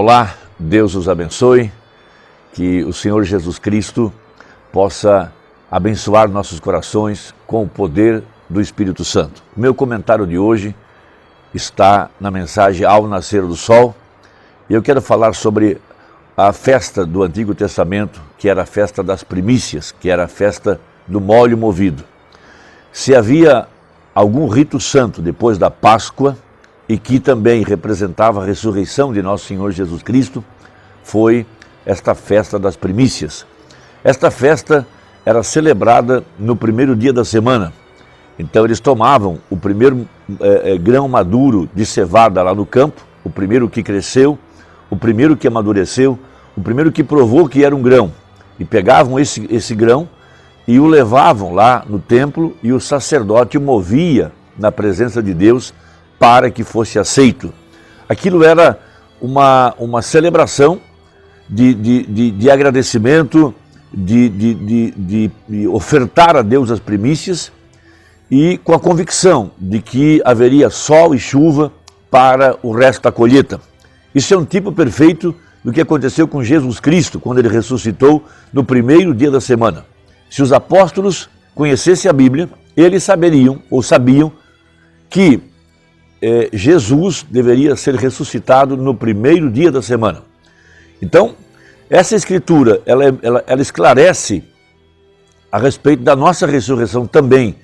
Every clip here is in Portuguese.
Olá, Deus os abençoe, que o Senhor Jesus Cristo possa abençoar nossos corações com o poder do Espírito Santo. Meu comentário de hoje está na mensagem Ao Nascer do Sol, e eu quero falar sobre a festa do Antigo Testamento, que era a festa das primícias, que era a festa do molho movido. Se havia algum rito santo depois da Páscoa, e que também representava a ressurreição de nosso Senhor Jesus Cristo, foi esta festa das primícias. Esta festa era celebrada no primeiro dia da semana. Então eles tomavam o primeiro grão maduro de cevada lá no campo, o primeiro que cresceu, o primeiro que amadureceu, o primeiro que provou que era um grão, e pegavam esse grão e o levavam lá no templo, e o sacerdote o movia na presença de Deus para que fosse aceito. Aquilo era uma celebração de agradecimento, de ofertar a Deus as primícias, e com a convicção de que haveria sol e chuva para o resto da colheita. Isso é um tipo perfeito do que aconteceu com Jesus Cristo, quando ele ressuscitou no primeiro dia da semana. Se os apóstolos conhecessem a Bíblia, eles sabiam que Jesus deveria ser ressuscitado no primeiro dia da semana. Então, essa escritura, ela esclarece a respeito da nossa ressurreição também,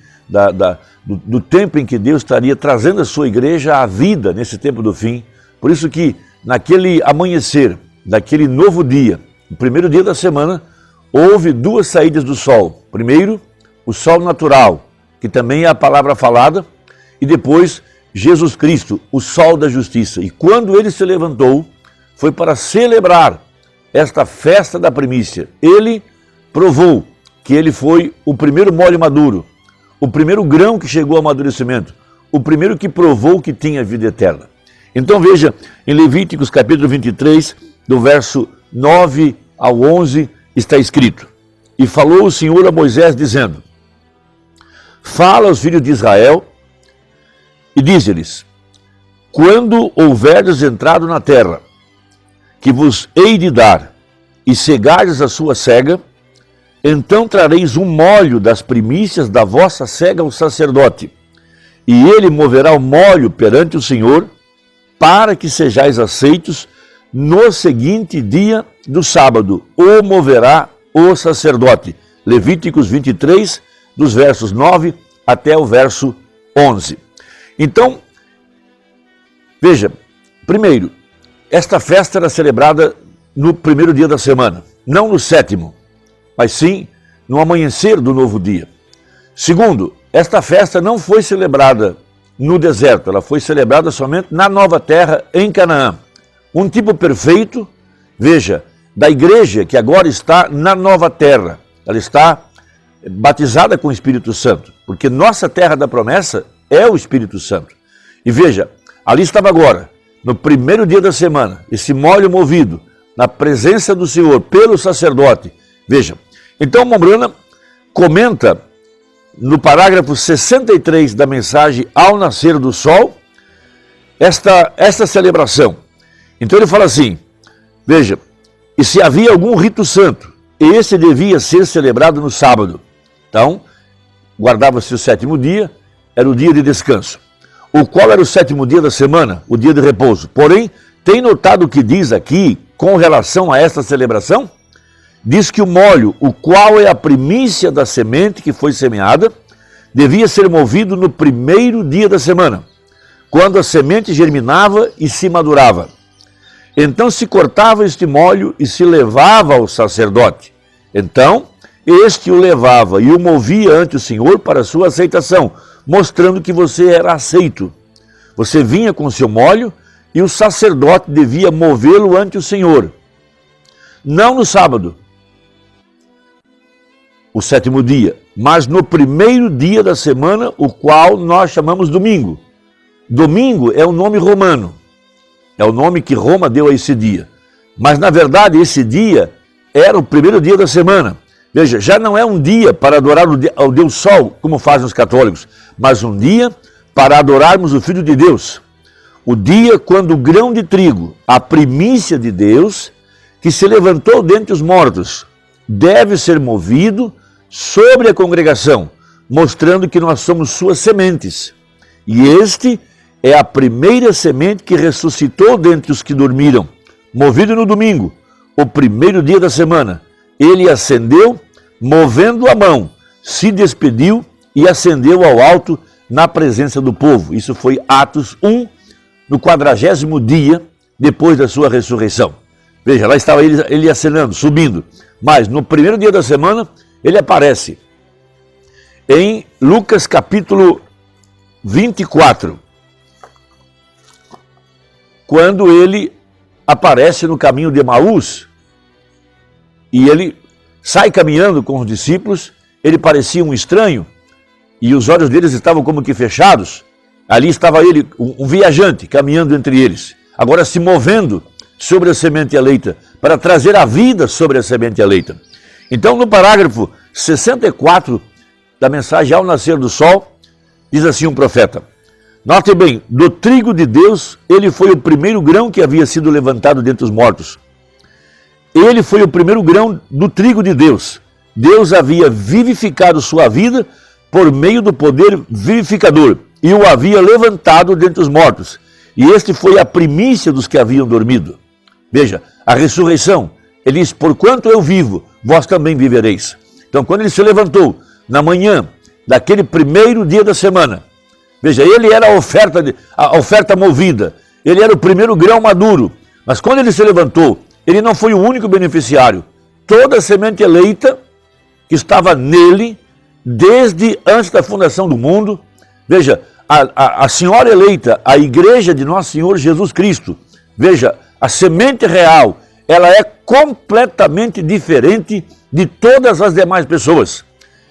do tempo em que Deus estaria trazendo a sua igreja à vida nesse tempo do fim. Por isso que naquele amanhecer, daquele novo dia, o primeiro dia da semana, houve duas saídas do sol. Primeiro, o sol natural, que também é a palavra falada, e depois Jesus Cristo, o sol da justiça. E quando ele se levantou, foi para celebrar esta festa da primícia. Ele provou que ele foi o primeiro molho maduro, o primeiro grão que chegou ao amadurecimento, o primeiro que provou que tinha vida eterna. Então veja, em Levíticos capítulo 23, do verso 9 ao 11, está escrito: E falou o Senhor a Moisés, dizendo: Fala aos filhos de Israel, e diz-lhes: Quando houverdes entrado na terra, que vos hei de dar, e cegardes a sua cega, então trareis um molho das primícias da vossa cega ao sacerdote, e ele moverá o molho perante o Senhor, para que sejais aceitos no seguinte dia do sábado, o moverá o sacerdote. Levíticos 23, dos versos 9 até o verso 11. Então, veja, primeiro, esta festa era celebrada no primeiro dia da semana, não no sétimo, mas sim no amanhecer do novo dia. Segundo, esta festa não foi celebrada no deserto, ela foi celebrada somente na nova terra, em Canaã. Um tipo perfeito, veja, da igreja que agora está na nova terra. Ela está batizada com o Espírito Santo, porque nossa terra da promessa é o Espírito Santo. E veja, ali estava agora, no primeiro dia da semana, esse molho movido, na presença do Senhor, pelo sacerdote. Veja, então Mombrana comenta no parágrafo 63 da mensagem Ao Nascer do Sol, esta celebração. Então ele fala assim, veja, e se havia algum rito santo, esse devia ser celebrado no sábado. Então, guardava-se o sétimo dia, era o dia de descanso. O qual era o sétimo dia da semana, o dia de repouso. Porém, tem notado o que diz aqui com relação a esta celebração? Diz que o molho, o qual é a primícia da semente que foi semeada, devia ser movido no primeiro dia da semana, quando a semente germinava e se madurava. Então se cortava este molho e se levava ao sacerdote. Então, este o levava e o movia ante o Senhor para sua aceitação, mostrando que você era aceito. Você vinha com seu molho e o sacerdote devia movê-lo ante o Senhor. Não no sábado, o sétimo dia, mas no primeiro dia da semana, o qual nós chamamos domingo. Domingo é um nome romano, é o nome que Roma deu a esse dia. Mas na verdade esse dia era o primeiro dia da semana. Veja, já não é um dia para adorar ao Deus Sol, como fazem os católicos, mas um dia para adorarmos o Filho de Deus. o dia quando o grão de trigo, a primícia de Deus, que se levantou dentre os mortos, deve ser movido sobre a congregação, mostrando que nós somos suas sementes. E este é a primeira semente que ressuscitou dentre os que dormiram, movido no domingo, o primeiro dia da semana. Ele ascendeu, movendo a mão, se despediu e ascendeu ao alto na presença do povo. Isso foi Atos 1, no 40º dia depois da sua ressurreição. Veja, lá estava ele ascendendo, subindo. Mas no primeiro dia da semana, ele aparece em Lucas capítulo 24, quando ele aparece no caminho de Emaús, e ele sai caminhando com os discípulos, ele parecia um estranho, e os olhos deles estavam como que fechados. Ali estava ele, um viajante, caminhando entre eles, agora se movendo sobre a semente eleita, para trazer a vida sobre a semente eleita. Então, no parágrafo 64 da mensagem Ao Nascer do Sol, diz assim um profeta: note bem, do trigo de Deus, ele foi o primeiro grão que havia sido levantado dentre os mortos. Ele foi o primeiro grão do trigo de Deus. Deus havia vivificado sua vida por meio do poder vivificador e o havia levantado dentre os mortos. E este foi a primícia dos que haviam dormido. Veja, a ressurreição, ele diz: porquanto eu vivo, vós também vivereis. Então, quando ele se levantou na manhã daquele primeiro dia da semana, veja, ele era a oferta movida, ele era o primeiro grão maduro, mas quando ele se levantou, ele não foi o único beneficiário. Toda a semente eleita que estava nele, desde antes da fundação do mundo, veja, a senhora eleita, a igreja de nosso Senhor Jesus Cristo, veja, a semente real, ela é completamente diferente de todas as demais pessoas.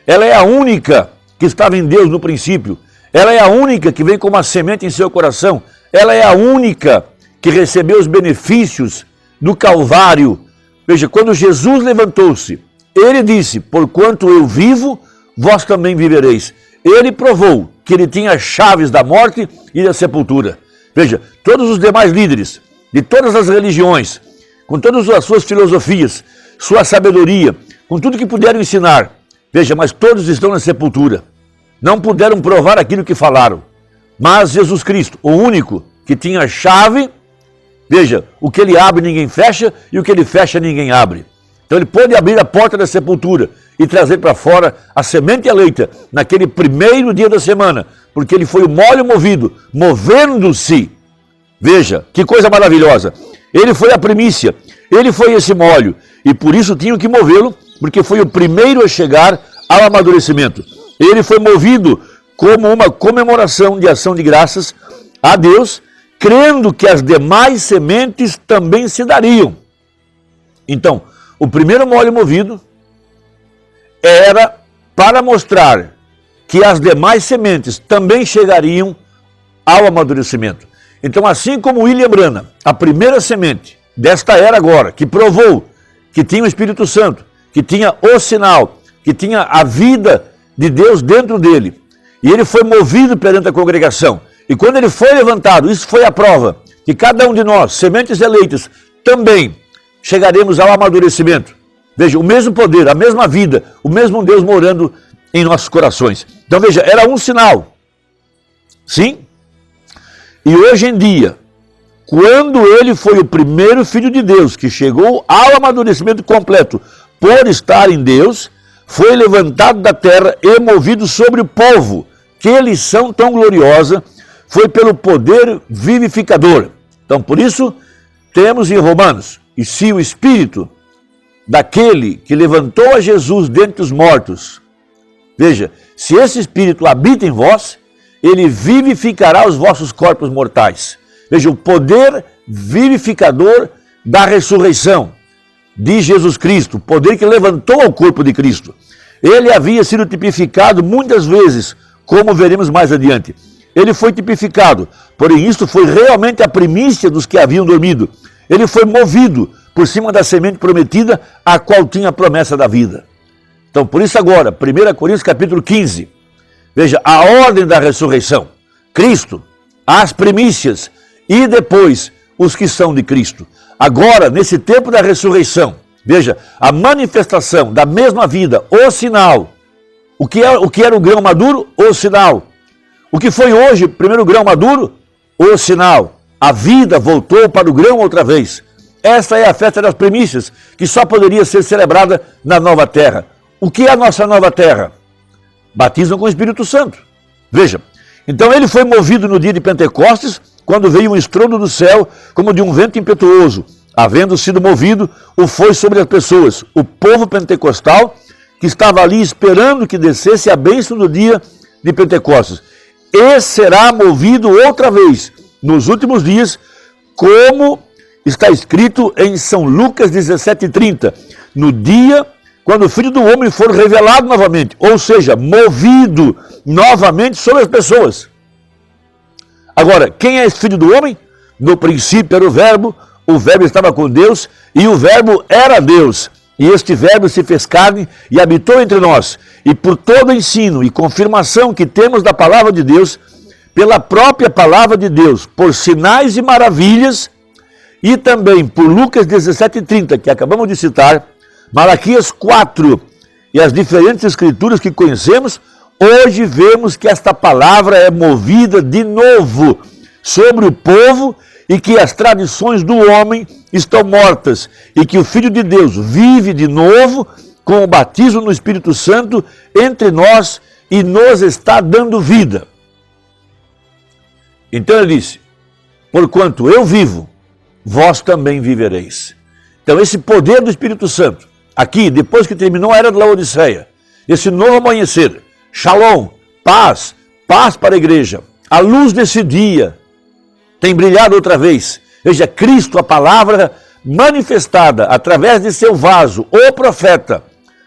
Ela é a única que estava em Deus no princípio. Ela é a única que vem com uma semente em seu coração. Ela é a única que recebeu os benefícios do Calvário. Veja, quando Jesus levantou-se, ele disse: porquanto eu vivo, vós também vivereis. Ele provou que ele tinha chaves da morte e da sepultura. Veja, todos os demais líderes de todas as religiões, com todas as suas filosofias, sua sabedoria, com tudo que puderam ensinar, veja, mas todos estão na sepultura. Não puderam provar aquilo que falaram. Mas Jesus Cristo, o único que tinha a chave, veja, o que ele abre ninguém fecha e o que ele fecha ninguém abre. Então ele pôde abrir a porta da sepultura e trazer para fora a semente eleita naquele primeiro dia da semana, porque ele foi o molho movido, movendo-se. Veja, que coisa maravilhosa. Ele foi a primícia, ele foi esse molho, e por isso tinham que movê-lo, porque foi o primeiro a chegar ao amadurecimento. Ele foi movido como uma comemoração de ação de graças a Deus, crendo que as demais sementes também se dariam. Então, o primeiro molho movido era para mostrar que as demais sementes também chegariam ao amadurecimento. Então, assim como William Branham, a primeira semente desta era agora, que provou que tinha o Espírito Santo, que tinha o sinal, que tinha a vida de Deus dentro dele, e ele foi movido perante a congregação, e quando ele foi levantado, isso foi a prova, que cada um de nós, sementes eleitas, também chegaremos ao amadurecimento. Veja, o mesmo poder, a mesma vida, o mesmo Deus morando em nossos corações. Então veja, era um sinal. Sim? E hoje em dia, quando ele foi o primeiro filho de Deus, que chegou ao amadurecimento completo por estar em Deus, foi levantado da terra e movido sobre o povo. Que lição tão gloriosa, foi pelo poder vivificador. Então, por isso, temos em Romanos: e se o Espírito daquele que levantou a Jesus dentre os mortos, veja, se esse Espírito habita em vós, ele vivificará os vossos corpos mortais. Veja, o poder vivificador da ressurreição de Jesus Cristo, o poder que levantou o corpo de Cristo. Ele havia sido tipificado muitas vezes, como veremos mais adiante. Ele foi tipificado, porém isto foi realmente a primícia dos que haviam dormido. Ele foi movido por cima da semente prometida, a qual tinha a promessa da vida. Então, por isso agora, 1 Coríntios capítulo 15, veja, a ordem da ressurreição. Cristo, as primícias, e depois os que são de Cristo. Agora, nesse tempo da ressurreição, veja, a manifestação da mesma vida, o sinal. O que era o grão maduro? O sinal. O que foi hoje, primeiro grão maduro? O sinal. A vida voltou para o grão outra vez. Esta é a festa das primícias, que só poderia ser celebrada na nova terra. O que é a nossa nova terra? Batismo com o Espírito Santo. Veja, então ele foi movido no dia de Pentecostes, quando veio um estrondo do céu, como de um vento impetuoso. Havendo sido movido, o foi sobre as pessoas, o povo pentecostal, que estava ali esperando que descesse a bênção do dia de Pentecostes. E será movido outra vez, nos últimos dias, como está escrito em São Lucas 17:30, no dia quando o Filho do Homem for revelado novamente, ou seja, movido novamente sobre as pessoas. Agora, quem é esse Filho do Homem? No princípio era o Verbo estava com Deus e o Verbo era Deus. E este Verbo se fez carne e habitou entre nós. E por todo ensino e confirmação que temos da palavra de Deus, pela própria palavra de Deus, por sinais e maravilhas, e também por Lucas 17:30, que acabamos de citar, Malaquias 4 e as diferentes escrituras que conhecemos, hoje vemos que esta palavra é movida de novo sobre o povo e que as tradições do homem estão mortas e que o Filho de Deus vive de novo com o batismo no Espírito Santo entre nós e nos está dando vida. Então ele disse, porquanto eu vivo, vós também vivereis. Então esse poder do Espírito Santo, aqui, depois que terminou a era de Laodiceia, esse novo amanhecer, shalom, paz para a igreja, a luz desse dia tem brilhado outra vez. Veja, Cristo, a palavra manifestada através de seu vaso, o profeta.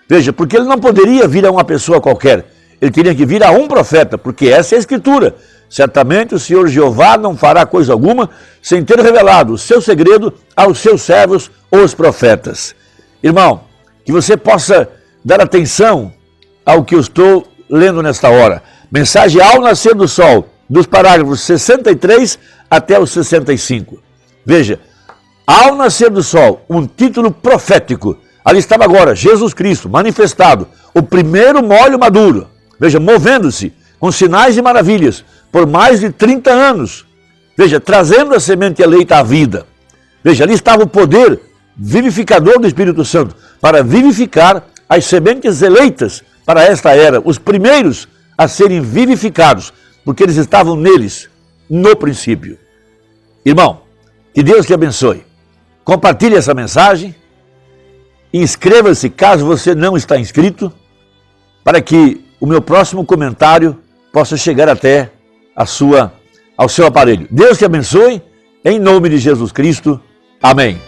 Veja, porque ele não poderia vir a uma pessoa qualquer, ele teria que vir a um profeta, porque essa é a Escritura. Certamente o Senhor Jeová não fará coisa alguma sem ter revelado o seu segredo aos seus servos, os profetas. Irmão, que você possa dar atenção ao que eu estou lendo nesta hora. Mensagem ao nascer do sol, dos parágrafos 63 até os 65. Veja, ao nascer do sol, um título profético. Ali estava agora Jesus Cristo manifestado, o primeiro molho maduro. Veja, movendo-se com sinais e maravilhas por mais de 30 anos. Veja, trazendo a semente eleita à vida. Veja, ali estava o poder vivificador do Espírito Santo para vivificar as sementes eleitas para esta era, os primeiros a serem vivificados, porque eles estavam neles no princípio. Irmão, que Deus te abençoe. Compartilhe essa mensagem, inscreva-se caso você não está inscrito, para que o meu próximo comentário possa chegar até ao seu aparelho. Deus te abençoe, em nome de Jesus Cristo. Amém.